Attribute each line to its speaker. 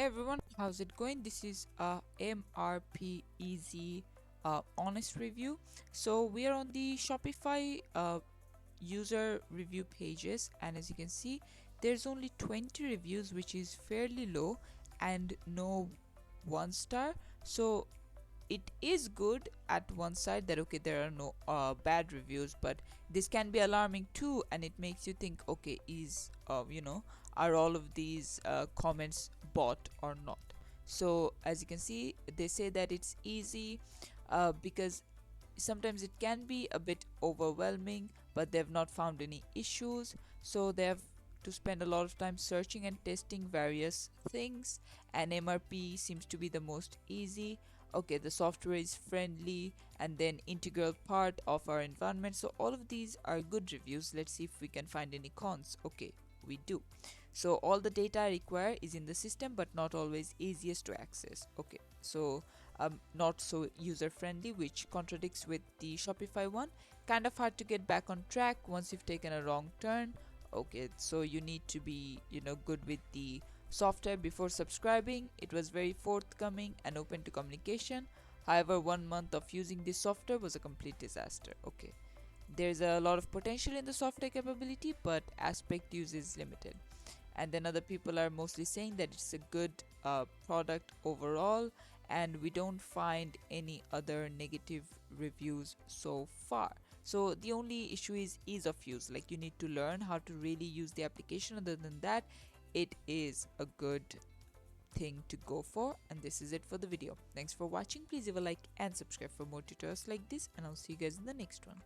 Speaker 1: Hey everyone, how's it going? This is a MRPeasy honest review. So we are on the Shopify user review pages, and as you can see, there's only 20 reviews, which is fairly low, and no 1 star. So it is good at one side that okay, there are no bad reviews, but this can be alarming too, and it makes you think, okay, is are all of these comments bot or not? So as you can see, they say that it's easy because sometimes it can be a bit overwhelming, but they've not found any issues, so they have to spend a lot of time searching and testing various things, and MRP seems to be the most easy. Okay, the software is friendly and then integral part of our environment, so all of these are good reviews. Let's see if we can find any cons. Okay, we do. So all the data I require is in the system, but not always easiest to access. Okay, so not so user friendly, which contradicts with the Shopify one. Kind of hard to get back on track once you've taken a wrong turn. Okay, so you need to be good with the software before subscribing. It was very forthcoming and open to communication. However, 1 month of using this software was a complete disaster. Okay, there's a lot of potential in the software capability, but aspect use is limited. And then other people are mostly saying that it's a good product overall, and we don't find any other negative reviews so far. So the only issue is ease of use, like you need to learn how to really use the application. Other than that, it is a good thing to go for. And this is it for the video. Thanks for watching. Please leave a like and subscribe for more tutorials like this, and I'll see you guys in the next one.